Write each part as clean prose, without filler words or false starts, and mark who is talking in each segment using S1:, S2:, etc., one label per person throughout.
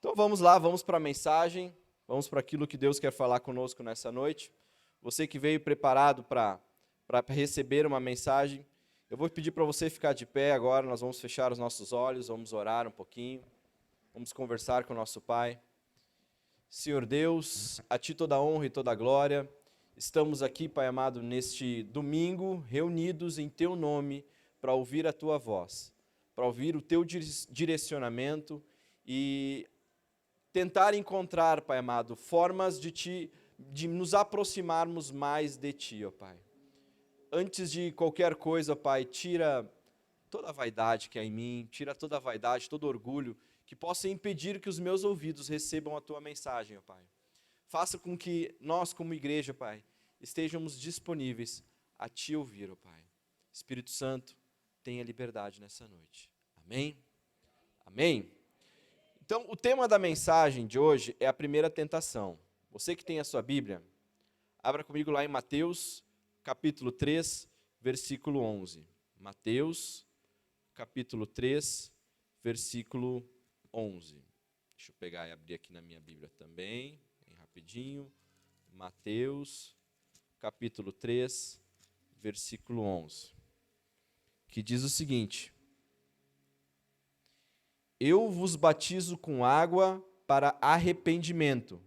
S1: Então vamos lá, vamos para a mensagem, vamos para aquilo que Deus quer falar conosco nessa noite. Você que veio preparado para receber uma mensagem, eu vou pedir para você ficar de pé agora, nós vamos fechar os nossos olhos, vamos orar um pouquinho, vamos conversar com o nosso Pai. Senhor Deus, a Ti toda a honra e toda a glória, estamos aqui, Pai amado, neste domingo, reunidos em Teu nome, para ouvir a Tua voz, para ouvir o Teu direcionamento e tentar encontrar, Pai amado, formas de nos aproximarmos mais de Ti, ó Pai. Antes de qualquer coisa, Pai, tira toda a vaidade que há em mim, tira toda a vaidade, todo orgulho, que possa impedir que os meus ouvidos recebam a Tua mensagem, ó Pai. Faça com que nós, como igreja, Pai, estejamos disponíveis a Te ouvir, ó Pai. Espírito Santo, tenha liberdade nessa noite. Amém? Amém? Então, o tema da mensagem de hoje é a primeira tentação. Você que tem a sua Bíblia, abra comigo lá em Mateus, capítulo 3, versículo 11. Mateus, capítulo 3, versículo 11. Deixa eu pegar e abrir aqui na minha Bíblia também, bem rapidinho. Mateus, capítulo 3, versículo 11. Que diz o seguinte: Eu vos batizo com água para arrependimento,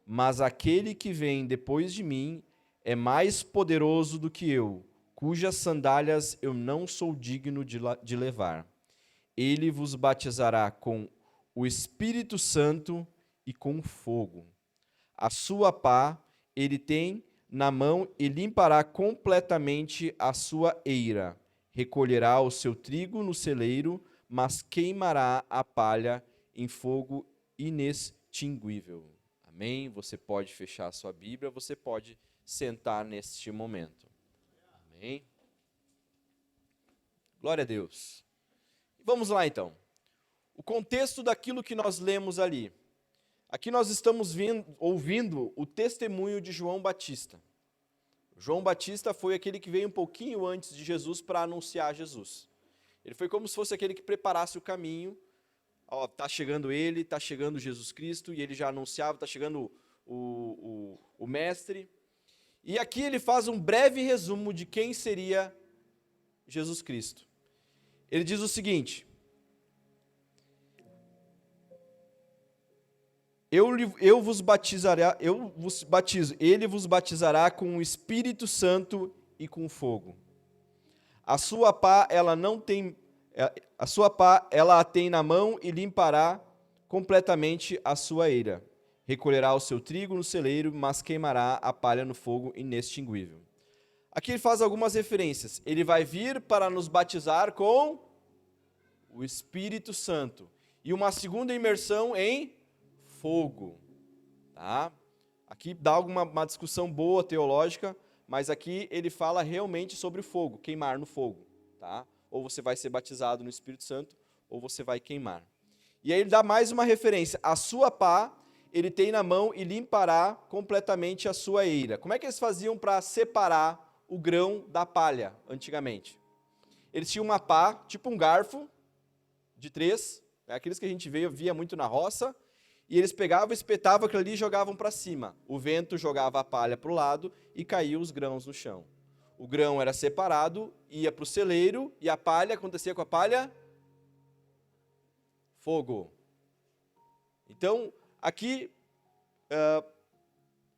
S1: mas aquele que vem depois de mim é mais poderoso do que eu, cujas sandálias eu não sou digno de levar. Ele vos batizará com o Espírito Santo e com fogo. A sua pá ele tem na mão e limpará completamente a sua eira. Recolherá o seu trigo no celeiro, mas queimará a palha em fogo inextinguível. Amém? Você pode fechar a sua Bíblia, você pode sentar neste momento. Amém? Glória a Deus. Vamos lá então. O contexto daquilo que nós lemos ali. Aqui nós estamos ouvindo o testemunho de João Batista. João Batista foi aquele que veio um pouquinho antes de Jesus para anunciar Jesus. Ele foi como se fosse aquele que preparasse o caminho. Está chegando ele, está chegando Jesus Cristo, e ele já anunciava, está chegando o Mestre. E aqui ele faz um breve resumo de quem seria Jesus Cristo. Ele diz o seguinte: Eu vos batizo, ele vos batizará com o Espírito Santo e com fogo. A sua pá ela a tem na mão e limpará completamente a sua eira. Recolherá o seu trigo no celeiro, mas queimará a palha no fogo inextinguível. Aqui ele faz algumas referências. Ele vai vir para nos batizar com o Espírito Santo. E uma segunda imersão em fogo. Tá? Aqui dá uma discussão boa teológica, mas aqui ele fala realmente sobre o fogo, queimar no fogo. Tá? Ou você vai ser batizado no Espírito Santo, ou você vai queimar. E aí ele dá mais uma referência. A sua pá ele tem na mão e limpará completamente a sua eira. Como é que eles faziam para separar o grão da palha antigamente? Eles tinham uma pá, tipo um garfo de 3, aqueles que a gente via muito na roça, e eles pegavam, espetavam aquilo ali e jogavam para cima. O vento jogava a palha para o lado e caíam os grãos no chão. O grão era separado, ia para o celeiro, e a palha, acontecia com a palha? Fogo. Então, aqui,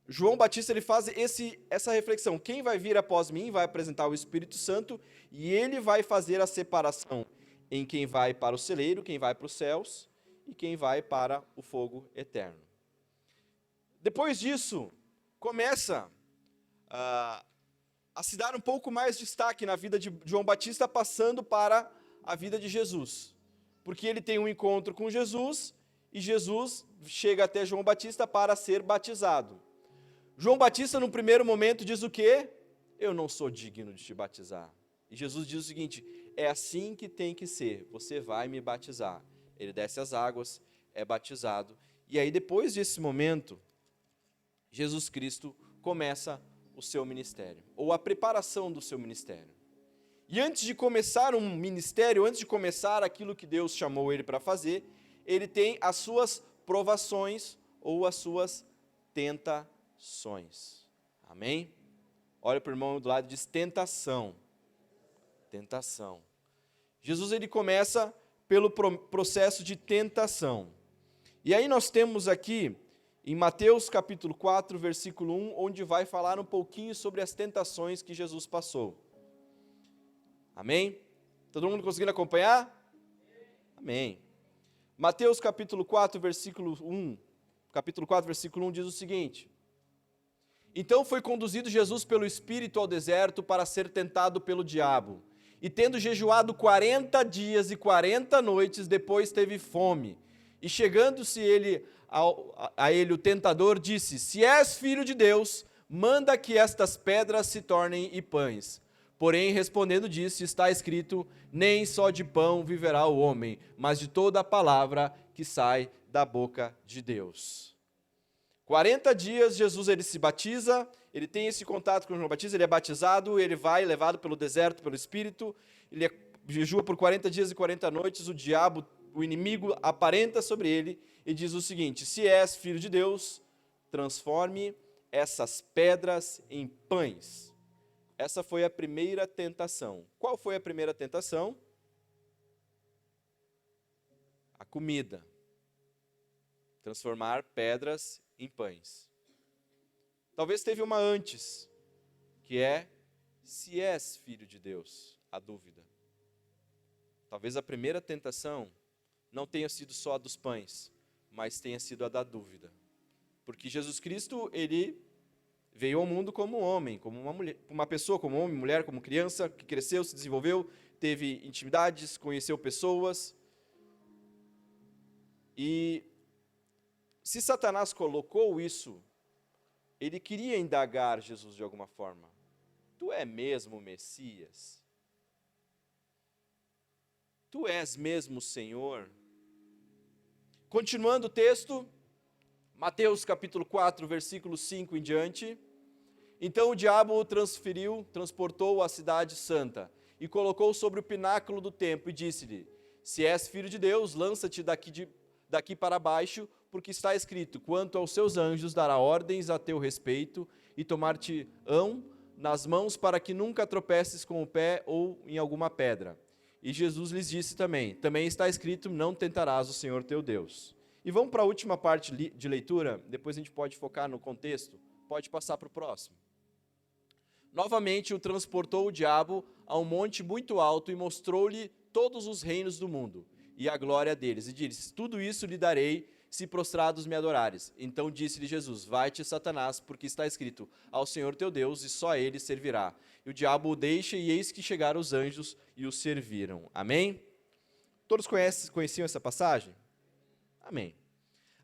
S1: João Batista ele faz essa reflexão. Quem vai vir após mim vai apresentar o Espírito Santo, e ele vai fazer a separação em quem vai para o celeiro, quem vai para os céus, e quem vai para o fogo eterno. Depois disso, começa a se dar um pouco mais de destaque na vida de João Batista, passando para a vida de Jesus. Porque ele tem um encontro com Jesus, e Jesus chega até João Batista para ser batizado. João Batista, no primeiro momento, diz o quê? Eu não sou digno de te batizar. E Jesus diz o seguinte: é assim que tem que ser, você vai me batizar. Ele desce as águas, é batizado. E aí, depois desse momento, Jesus Cristo começa o seu ministério, ou a preparação do seu ministério. E antes de começar um ministério, antes de começar aquilo que Deus chamou ele para fazer, ele tem as suas provações ou as suas tentações. Amém? Olha para o irmão do lado e diz tentação. Tentação. Jesus ele começa pelo processo de tentação. E aí nós temos aqui, em Mateus capítulo 4, versículo 1, onde vai falar um pouquinho sobre as tentações que Jesus passou. Amém? Todo mundo conseguindo acompanhar? Amém. Mateus capítulo 4, versículo 1. Capítulo 4, versículo 1 diz o seguinte: Então foi conduzido Jesus pelo Espírito ao deserto para ser tentado pelo diabo. E tendo jejuado 40 dias e 40 noites, depois teve fome. E chegando-se a ele o tentador, disse: Se és filho de Deus, manda que estas pedras se tornem em pães. Porém, respondendo disse, está escrito, nem só de pão viverá o homem, mas de toda a palavra que sai da boca de Deus. 40 dias, Jesus ele se batiza, ele tem esse contato com o João Batista, ele é batizado, ele vai levado pelo deserto, pelo Espírito, ele jejua por 40 dias e 40 noites, o diabo, o inimigo, aparenta sobre ele e diz o seguinte: se és filho de Deus, transforme essas pedras em pães. Essa foi a primeira tentação. Qual foi a primeira tentação? A comida. Transformar pedras em pães. Talvez teve uma antes, que é, se és filho de Deus, a dúvida. Talvez a primeira tentação não tenha sido só a dos pães, mas tenha sido a da dúvida. Porque Jesus Cristo, ele veio ao mundo como um homem, como uma mulher, uma pessoa, como homem, mulher, como criança, que cresceu, se desenvolveu, teve intimidades, conheceu pessoas. E se Satanás colocou isso, ele queria indagar Jesus de alguma forma. Tu é mesmo o Messias? Tu és mesmo o Senhor? Continuando o texto, Mateus capítulo 4, versículo 5 em diante. Então o diabo o transportou à cidade santa, e colocou sobre o pináculo do templo, e disse-lhe: se és filho de Deus, lança-te daqui para baixo, porque está escrito, quanto aos seus anjos dará ordens a teu respeito, e tomar-te-ão nas mãos para que nunca tropeces com o pé ou em alguma pedra. E Jesus lhes disse também está escrito, não tentarás o Senhor teu Deus. E vamos para a última parte de leitura, depois a gente pode focar no contexto, pode passar para o próximo. Novamente o transportou o diabo a um monte muito alto e mostrou-lhe todos os reinos do mundo e a glória deles. E disse, tudo isso lhe darei, se prostrados me adorares. Então disse-lhe Jesus, vai-te, Satanás, porque está escrito, ao Senhor teu Deus, e só a ele servirá. E o diabo o deixa, e eis que chegaram os anjos e o serviram. Amém? Todos conheciam essa passagem? Amém.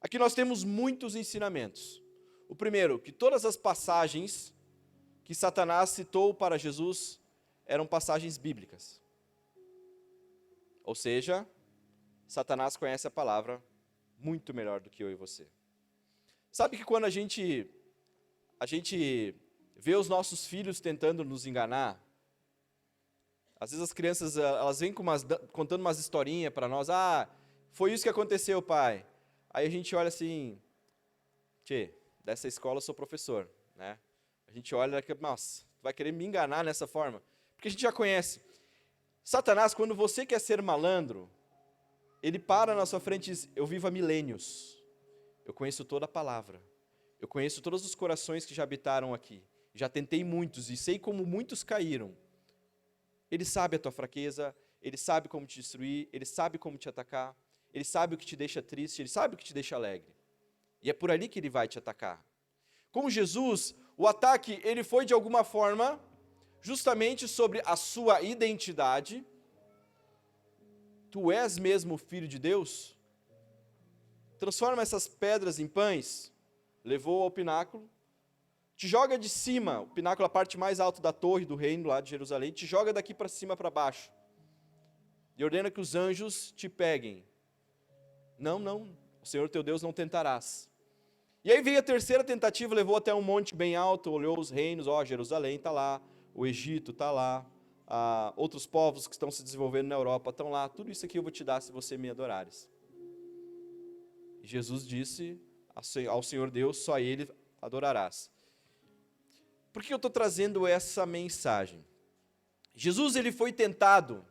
S1: Aqui nós temos muitos ensinamentos. O primeiro, que todas as passagens que Satanás citou para Jesus eram passagens bíblicas. Ou seja, Satanás conhece a palavra muito melhor do que eu e você. Sabe que quando a gente vê os nossos filhos tentando nos enganar, às vezes as crianças elas vêm contando umas historinhas para nós, foi isso que aconteceu, pai. Aí a gente olha assim, dessa escola eu sou professor, né? A gente olha, nossa, vai querer me enganar nessa forma? Porque a gente já conhece. Satanás, quando você quer ser malandro, ele para na sua frente e diz, eu vivo há milênios, eu conheço toda a palavra, eu conheço todos os corações que já habitaram aqui, já tentei muitos e sei como muitos caíram. Ele sabe a tua fraqueza, ele sabe como te destruir, ele sabe como te atacar, ele sabe o que te deixa triste, ele sabe o que te deixa alegre. E é por ali que ele vai te atacar. Com Jesus, o ataque ele foi de alguma forma justamente sobre a sua identidade. Tu és mesmo o Filho de Deus? Transforma essas pedras em pães, levou ao pináculo, te joga de cima, o pináculo é a parte mais alta da torre do reino lá de Jerusalém, te joga daqui para cima para baixo, e ordena que os anjos te peguem. Não, o Senhor teu Deus não tentarás. E aí veio a terceira tentativa, levou até um monte bem alto, olhou os reinos, Jerusalém está lá, o Egito está lá, outros povos que estão se desenvolvendo na Europa estão lá, tudo isso aqui eu vou te dar se você me adorares. E Jesus disse ao Senhor Deus, só Ele adorarás. Por que eu estou trazendo essa mensagem? Jesus ele foi tentado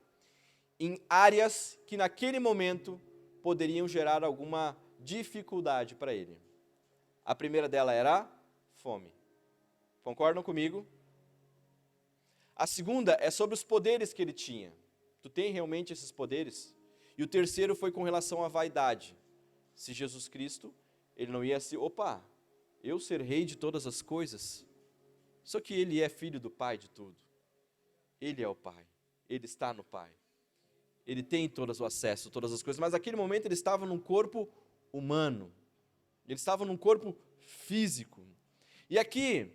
S1: em áreas que naquele momento poderiam gerar alguma dificuldade para ele. A primeira dela era fome. Concordam comigo? A segunda é sobre os poderes que ele tinha. Tu tem realmente esses poderes? E o terceiro foi com relação à vaidade. Se Jesus Cristo, ele não ia se, eu ser rei de todas as coisas. Só que ele é filho do Pai de tudo. Ele é o Pai. Ele está no Pai. Ele tem todo o acesso, todas as coisas. Mas naquele momento ele estava num corpo humano. Ele estava num corpo físico. E aqui,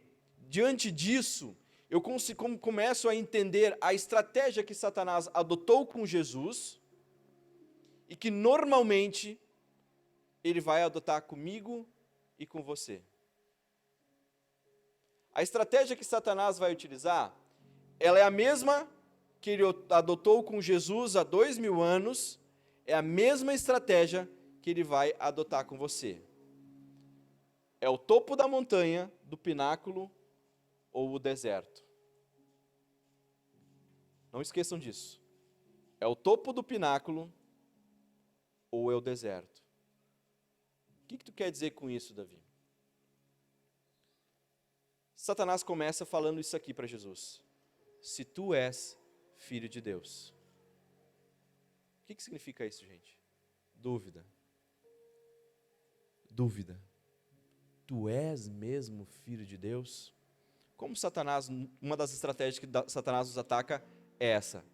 S1: diante disso, eu começo a entender a estratégia que Satanás adotou com Jesus e que normalmente ele vai adotar comigo e com você. A estratégia que Satanás vai utilizar, ela é a mesma que ele adotou com Jesus há 2000 anos, é a mesma estratégia que ele vai adotar com você. É o topo da montanha, do pináculo ou o deserto. Não esqueçam disso. É o topo do pináculo ou é o deserto. O que tu quer dizer com isso, Davi? Satanás começa falando isso aqui para Jesus. Se tu és filho de Deus. O que significa isso, gente? Dúvida. Dúvida. Tu és mesmo filho de Deus? Como Satanás, uma das estratégias que Satanás nos ataca é essa.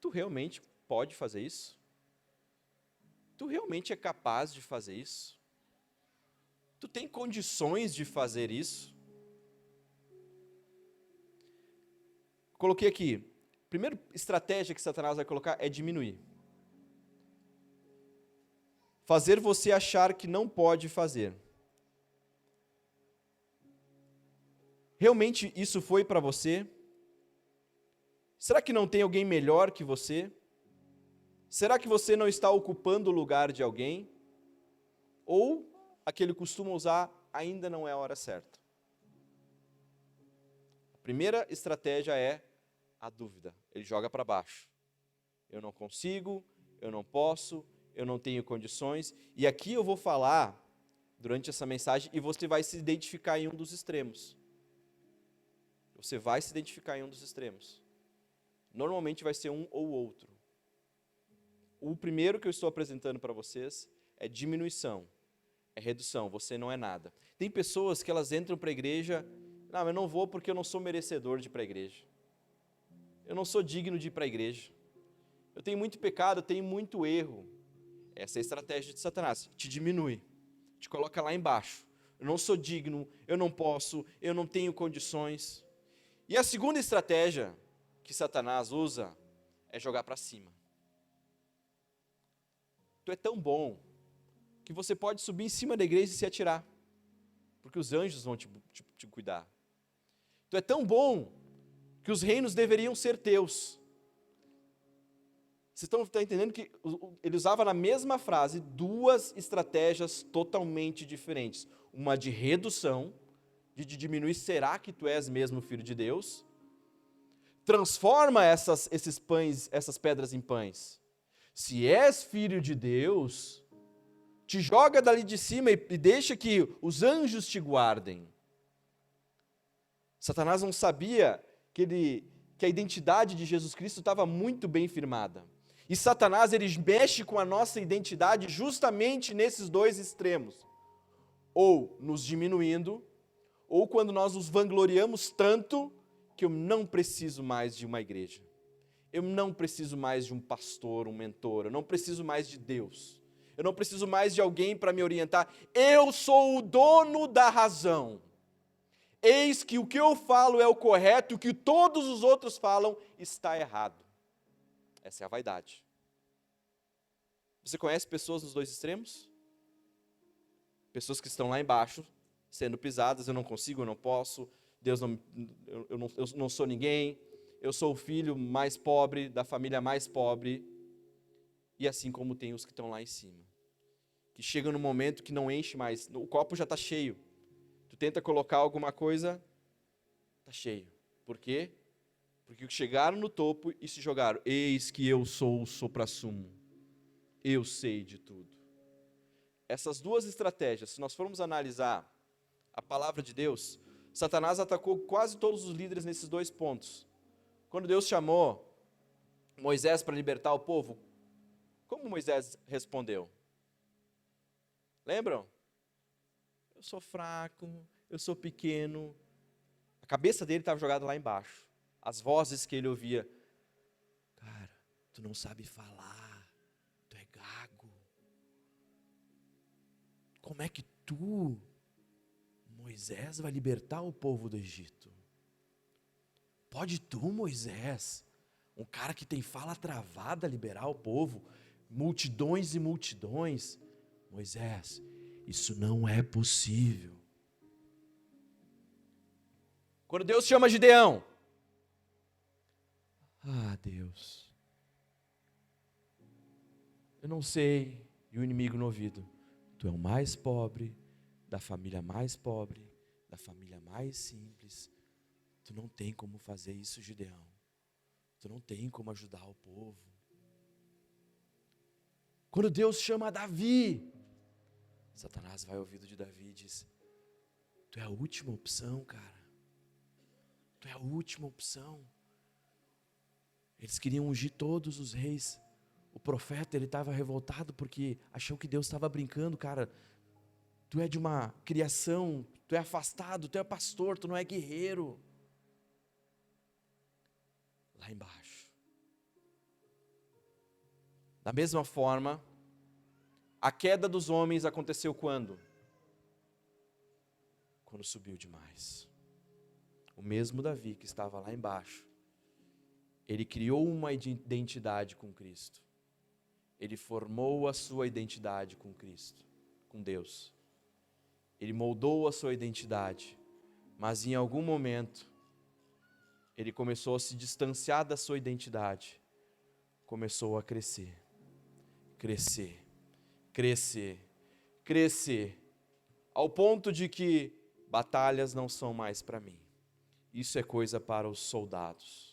S1: Tu realmente pode fazer isso? Tu realmente é capaz de fazer isso? Tu tem condições de fazer isso? Coloquei aqui, a primeira estratégia que Satanás vai colocar é diminuir. Fazer você achar que não pode fazer. Realmente isso foi para você? Será que não tem alguém melhor que você? Será que você não está ocupando o lugar de alguém? Ou aquele que costuma usar ainda não é a hora certa? A primeira estratégia é a dúvida. Ele joga para baixo. Eu não consigo, eu não posso, eu não tenho condições. E aqui eu vou falar, durante essa mensagem, e você vai se identificar em um dos extremos. Você vai se identificar em um dos extremos. Normalmente vai ser um ou outro. O primeiro que eu estou apresentando para vocês é diminuição, é redução, você não é nada. Tem pessoas que elas entram para a igreja, não, eu não vou porque eu não sou merecedor de ir para a igreja. Eu não sou digno de ir para a igreja. Eu tenho muito pecado, eu tenho muito erro. Essa é a estratégia de Satanás, te diminui, te coloca lá embaixo. Eu não sou digno, eu não posso, eu não tenho condições. E a segunda estratégia que Satanás usa é jogar para cima. Tu é tão bom que você pode subir em cima da igreja e se atirar, porque os anjos vão te cuidar. Tu é tão bom que os reinos deveriam ser teus. Vocês estão entendendo que ele usava na mesma frase duas estratégias totalmente diferentes. Uma de redução, de diminuir, será que tu és mesmo filho de Deus? Transforma esses pães, essas pedras em pães. Se és filho de Deus, te joga dali de cima e deixa que os anjos te guardem. Satanás não sabia que a identidade de Jesus Cristo estava muito bem firmada. E Satanás, ele mexe com a nossa identidade justamente nesses dois extremos. Ou nos diminuindo, ou quando nós nos vangloriamos tanto que eu não preciso mais de uma igreja. Eu não preciso mais de um pastor, um mentor. Eu não preciso mais de Deus. Eu não preciso mais de alguém para me orientar. Eu sou o dono da razão. Eis que o que eu falo é o correto, o que todos os outros falam está errado. Essa é a vaidade. Você conhece pessoas nos dois extremos? Pessoas que estão lá embaixo, sendo pisadas, eu não consigo, eu não posso, Deus não, eu não sou ninguém, eu sou o filho mais pobre, da família mais pobre, e assim como tem os que estão lá em cima. que chega no momento que não enche mais, o copo já está cheio. Tu tenta colocar alguma coisa, está cheio. Por quê? Porque chegaram no topo e se jogaram. Eis que eu sou o suprassumo. Eu sei de tudo. Essas duas estratégias, se nós formos analisar a palavra de Deus, Satanás atacou quase todos os líderes nesses dois pontos. Quando Deus chamou Moisés para libertar o povo, como Moisés respondeu? Lembram? Eu sou fraco, eu sou pequeno. A cabeça dele estava jogada lá embaixo. As vozes que ele ouvia. Cara, tu não sabe falar, tu é gago. Como é que tu, Moisés, vai libertar o povo do Egito? Pode tu, Moisés, um cara que tem fala travada, liberar o povo? Multidões e multidões. Moisés, isso não é possível. Quando Deus chama Gideão, Deus, eu não sei, e o inimigo no ouvido, tu é o mais pobre, da família mais pobre, da família mais simples, tu não tem como fazer isso, Gideão, tu não tem como ajudar o povo. Quando Deus chama Davi, Satanás vai ao ouvido de Davi e diz, tu é a última opção, cara, tu é a última opção. Eles queriam ungir todos os reis. O profeta, ele estava revoltado porque achou que Deus estava brincando. Cara, tu é de uma criação, tu é afastado, tu é pastor, tu não é guerreiro. Lá embaixo. Da mesma forma, a queda dos homens aconteceu quando? Quando subiu demais. O mesmo Davi que estava lá embaixo, ele criou uma identidade com Cristo. Ele formou a sua identidade com Cristo, com Deus. Ele moldou a sua identidade, mas em algum momento, ele começou a se distanciar da sua identidade. Começou a crescer, crescer, crescer, crescer, ao ponto de que batalhas não são mais para mim. Isso é coisa para os soldados.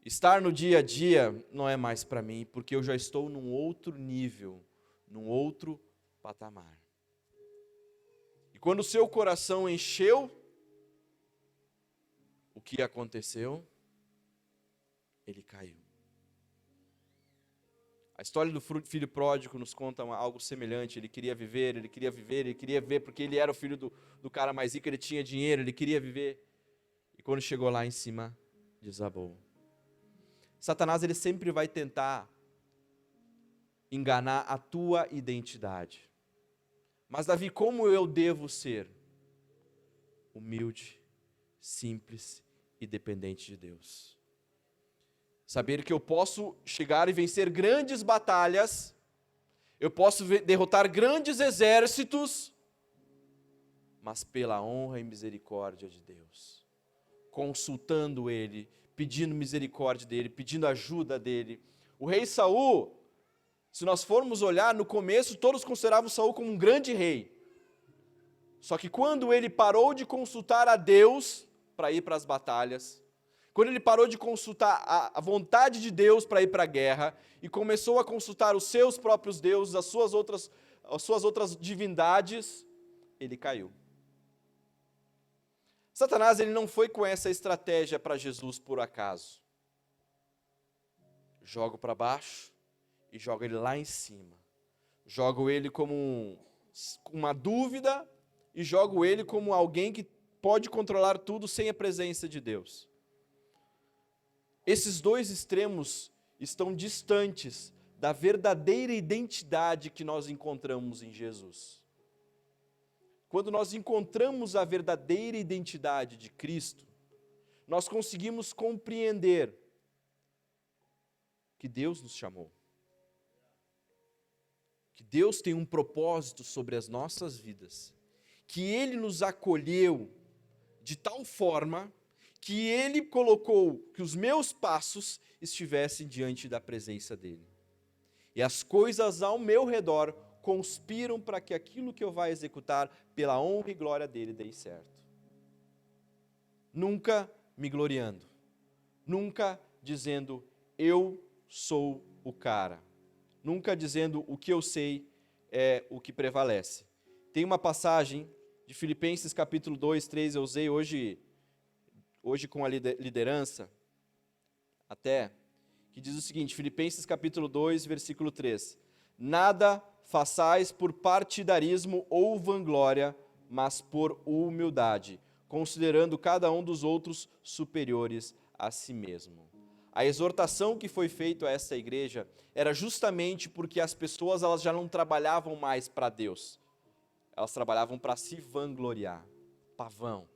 S1: Estar no dia a dia não é mais para mim, porque eu já estou num outro nível, num outro patamar. E quando o seu coração encheu, o que aconteceu? Ele caiu. A história do filho pródigo nos conta algo semelhante. Ele queria viver, ele queria viver, ele queria ver, porque ele era o filho do cara mais rico, ele tinha dinheiro, ele queria viver. E quando chegou lá em cima, desabou. Satanás, ele sempre vai tentar enganar a tua identidade. Mas Davi, como eu devo ser? Humilde, simples e dependente de Deus. Saber que eu posso chegar e vencer grandes batalhas, eu posso derrotar grandes exércitos, mas pela honra e misericórdia de Deus. Consultando Ele, pedindo misericórdia dele, pedindo ajuda dele. O rei Saul, se nós formos olhar, no começo todos consideravam Saul como um grande rei. Só que quando ele parou de consultar a Deus para ir para as batalhas, quando ele parou de consultar a vontade de Deus para ir para a guerra, e começou a consultar os seus próprios deuses, as suas outras divindades, ele caiu. Satanás, ele não foi com essa estratégia para Jesus por acaso. Jogo para baixo e jogo ele lá em cima. Jogo ele como uma dúvida e jogo ele como alguém que pode controlar tudo sem a presença de Deus. Esses dois extremos estão distantes da verdadeira identidade que nós encontramos em Jesus. Quando nós encontramos a verdadeira identidade de Cristo, nós conseguimos compreender que Deus nos chamou. Que Deus tem um propósito sobre as nossas vidas. Que Ele nos acolheu de tal forma que Ele colocou que os meus passos estivessem diante da presença dEle. E as coisas ao meu redor conspiram para que aquilo que eu vá executar, pela honra e glória dele, dê certo. Nunca me gloriando. Nunca dizendo, eu sou o cara. Nunca dizendo o que eu sei é o que prevalece. Tem uma passagem de Filipenses capítulo 2, 3, eu usei hoje com a liderança, até, que diz o seguinte, Filipenses capítulo 2, versículo 3. Nada façais por partidarismo ou vanglória, mas por humildade, considerando cada um dos outros superiores a si mesmo. A exortação que foi feita a essa igreja era justamente porque as pessoas elas já não trabalhavam mais para Deus. Elas trabalhavam para se vangloriar. Pavão.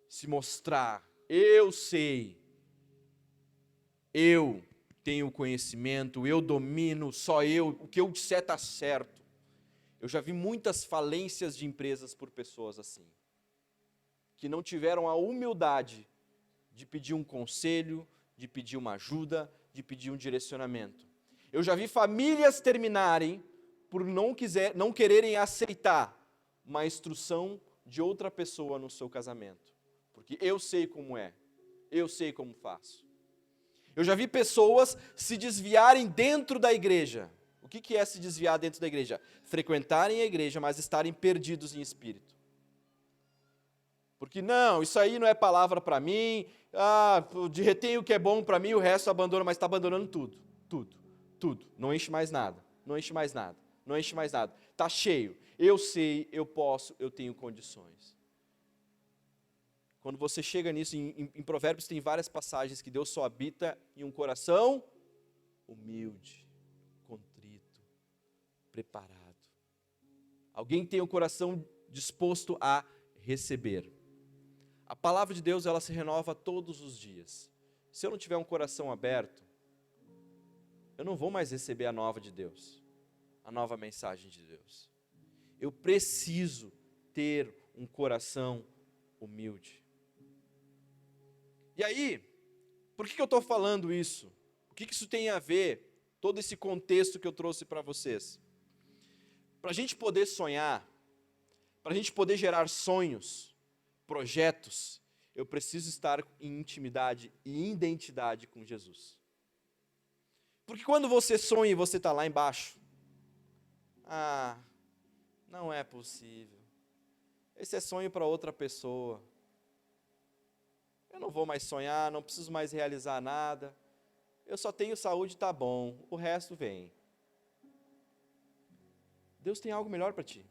S1: Se mostrar. Eu sei. Eu tenho conhecimento, eu domino, só eu. O que eu disser está certo. Eu já vi muitas falências de empresas por pessoas assim. Que não tiveram a humildade de pedir um conselho, de pedir uma ajuda, de pedir um direcionamento. Eu já vi famílias terminarem por não quererem aceitar uma instrução de outra pessoa no seu casamento. Porque eu sei como é, eu sei como faço. Eu já vi pessoas se desviarem dentro da igreja. O que é se desviar dentro da igreja? Frequentarem a igreja, mas estarem perdidos em espírito. Porque não, isso aí não é palavra para mim, retém o que é bom para mim, o resto abandona, mas está abandonando tudo. Não enche mais nada. Está cheio. Eu sei, eu posso, eu tenho condições. Quando você chega nisso, em Provérbios tem várias passagens que Deus só habita em um coração humilde, contrito, preparado. Alguém que tem um coração disposto a receber. A palavra de Deus, ela se renova todos os dias. Se eu não tiver um coração aberto, eu não vou mais receber a nova de Deus, a nova mensagem de Deus. Eu preciso ter um coração humilde. E aí, por que eu estou falando isso? O que isso tem a ver, todo esse contexto que eu trouxe para vocês? Para a gente poder sonhar, para a gente poder gerar sonhos, projetos, eu preciso estar em intimidade e identidade com Jesus. Porque quando você sonha e você está lá embaixo, não é possível. Esse é sonho para outra pessoa. Eu não vou mais sonhar, não preciso mais realizar nada. Eu só tenho saúde, tá bom. O resto vem. Deus tem algo melhor para ti.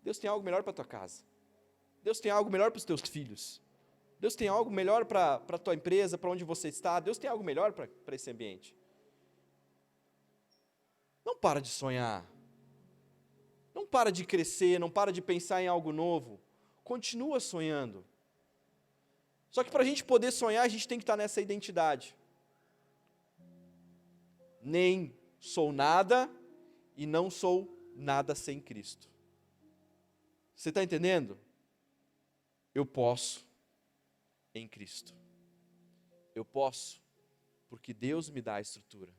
S1: Deus tem algo melhor para tua casa. Deus tem algo melhor para os teus filhos. Deus tem algo melhor para a tua empresa, para onde você está. Deus tem algo melhor para esse ambiente. Não para de sonhar. Não para de crescer, não para de pensar em algo novo. Continua sonhando. Só que para a gente poder sonhar, a gente tem que estar nessa identidade. Nem sou nada e não sou nada sem Cristo. Você está entendendo? Eu posso em Cristo. Eu posso porque Deus me dá a estrutura.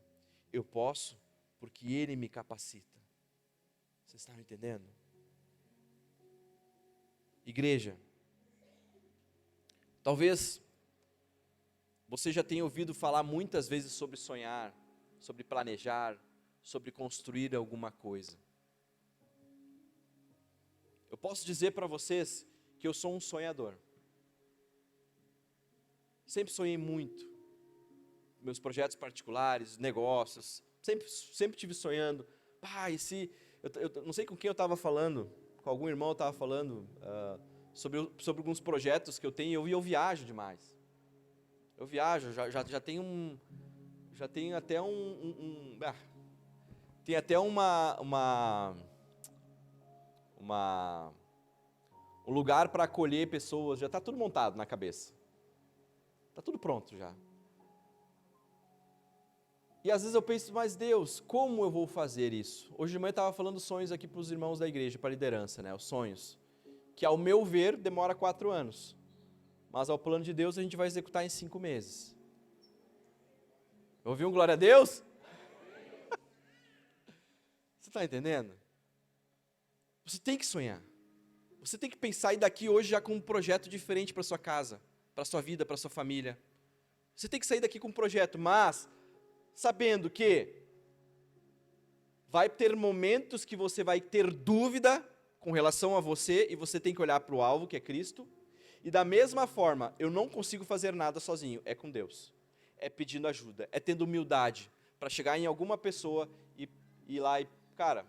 S1: Eu posso porque Ele me capacita. Vocês estão entendendo? Igreja, talvez você já tenha ouvido falar muitas vezes sobre sonhar, sobre planejar, sobre construir alguma coisa. Eu posso dizer para vocês que eu sou um sonhador. Sempre sonhei muito. Meus projetos particulares, negócios, sempre tive sonhando. Eu não sei com quem eu estava falando, com algum irmão eu estava falando sobre alguns projetos que eu tenho, e eu viajo demais. Eu viajo, já tenho até tem até um lugar para acolher pessoas, já está tudo montado na cabeça. Está tudo pronto já. E às vezes eu penso, mas Deus, como eu vou fazer isso? Hoje de manhã eu estava falando sonhos aqui para os irmãos da igreja, para a liderança, os sonhos. Que ao meu ver demora 4 anos. Mas ao plano de Deus a gente vai executar em 5 meses. Ouviu um glória a Deus? Você está entendendo? Você tem que sonhar. Você tem que pensar e daqui hoje já com um projeto diferente para sua casa, para sua vida, para sua família. Você tem que sair daqui com um projeto, mas sabendo que vai ter momentos que você vai ter dúvida com relação a você e você tem que olhar para o alvo, que é Cristo. E da mesma forma, eu não consigo fazer nada sozinho, é com Deus. É pedindo ajuda, é tendo humildade para chegar em alguma pessoa e ir lá e, cara,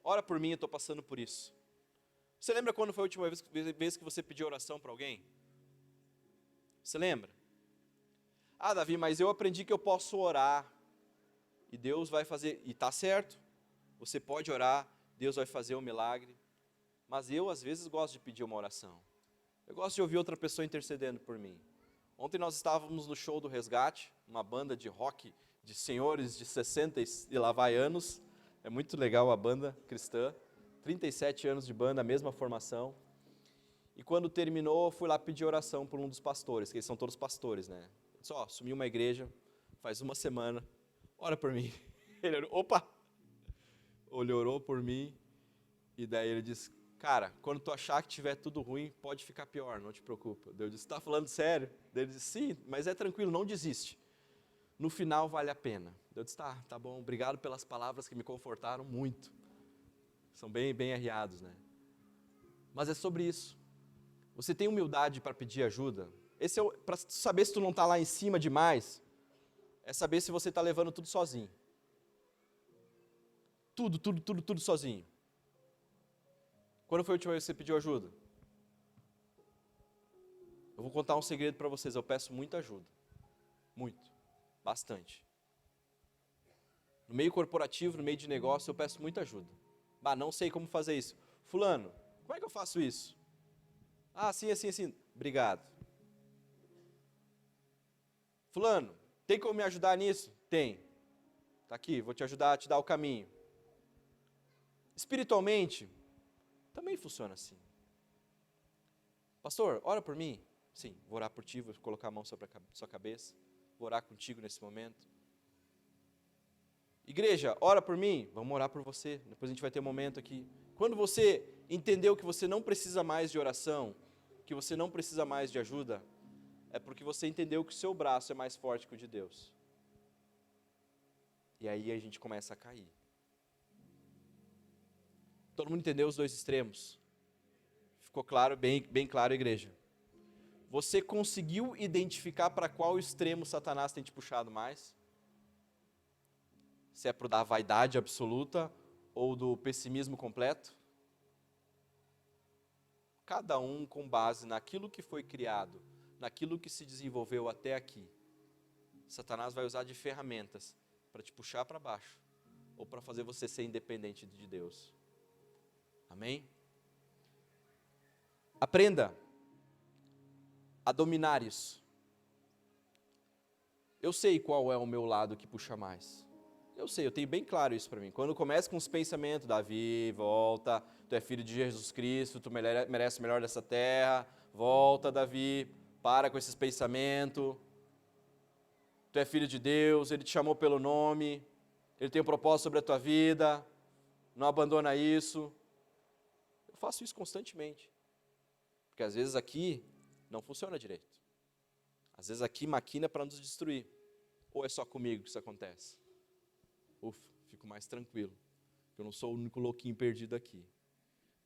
S1: ora por mim, eu estou passando por isso. Você lembra quando foi a última vez que você pediu oração para alguém? Você lembra? Ah, Davi, mas eu aprendi que eu posso orar. E Deus vai fazer, e está certo. Você pode orar, Deus vai fazer um milagre. Mas eu, às vezes, gosto de pedir uma oração. Eu gosto de ouvir outra pessoa intercedendo por mim. Ontem nós estávamos no show do Resgate, uma banda de rock de senhores de 60 e lá vai anos. É muito legal a banda cristã. 37 anos de banda, a mesma formação. E quando terminou, fui lá pedir oração por um dos pastores, que eles são todos pastores, né? Eu disse, assumi uma igreja faz uma semana, ora por mim. Ele orou, opa! Ele orou por mim, e daí ele disse, cara, quando tu achar que tiver tudo ruim, pode ficar pior, não te preocupa. Daí eu disse, tá falando sério? Daí ele disse, sim, mas é tranquilo, não desiste. No final vale a pena. Daí eu disse, tá bom, obrigado pelas palavras que me confortaram muito. São bem arriados, né? Mas é sobre isso. Você tem humildade para pedir ajuda? Esse é para saber se tu não está lá em cima demais, é saber se você está levando tudo sozinho. Tudo sozinho. Quando foi a última vez que você pediu ajuda? Eu vou contar um segredo para vocês, eu peço muita ajuda. Muito. Bastante. No meio corporativo, no meio de negócio, eu peço muita ajuda. Não sei como fazer isso. Fulano, como é que eu faço isso? Assim. Obrigado. Fulano, tem como me ajudar nisso? Tem. Está aqui, vou te ajudar a te dar o caminho. Espiritualmente, também funciona assim. Pastor, ora por mim? Sim, vou orar por ti, vou colocar a mão sobre a sua cabeça. Vou orar contigo nesse momento. Igreja, ora por mim? Vamos orar por você. Depois a gente vai ter um momento aqui. Quando você entendeu que você não precisa mais de oração, que você não precisa mais de ajuda, é porque você entendeu que o seu braço é mais forte que o de Deus. E aí a gente começa a cair. Todo mundo entendeu os dois extremos? Ficou claro, bem claro, igreja? Você conseguiu identificar para qual extremo Satanás tem te puxado mais? Se é para o da vaidade absoluta ou do pessimismo completo? Cada um com base naquilo que foi criado, naquilo que se desenvolveu até aqui. Satanás vai usar de ferramentas para te puxar para baixo ou para fazer você ser independente de Deus. Amém? Aprenda a dominar isso. Eu sei qual é o meu lado que puxa mais. Eu sei, eu tenho bem claro isso para mim. Quando começa com os pensamentos, Davi, volta, tu é filho de Jesus Cristo, tu merece o melhor dessa terra, volta, Davi, para com esses pensamentos. Tu é filho de Deus, Ele te chamou pelo nome, Ele tem um propósito sobre a tua vida, não abandona isso. Eu faço isso constantemente. Porque às vezes aqui não funciona direito. Às vezes aqui maquina para nos destruir. Ou é só comigo que isso acontece? Ufa, fico mais tranquilo. Eu não sou o único louquinho perdido aqui.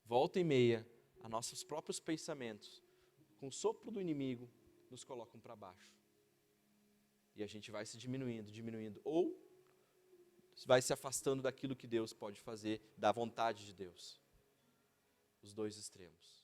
S1: Volta e meia, a nossos próprios pensamentos, com o sopro do inimigo, nos colocam para baixo. E a gente vai se diminuindo. Ou vai se afastando daquilo que Deus pode fazer, da vontade de Deus. Os dois extremos.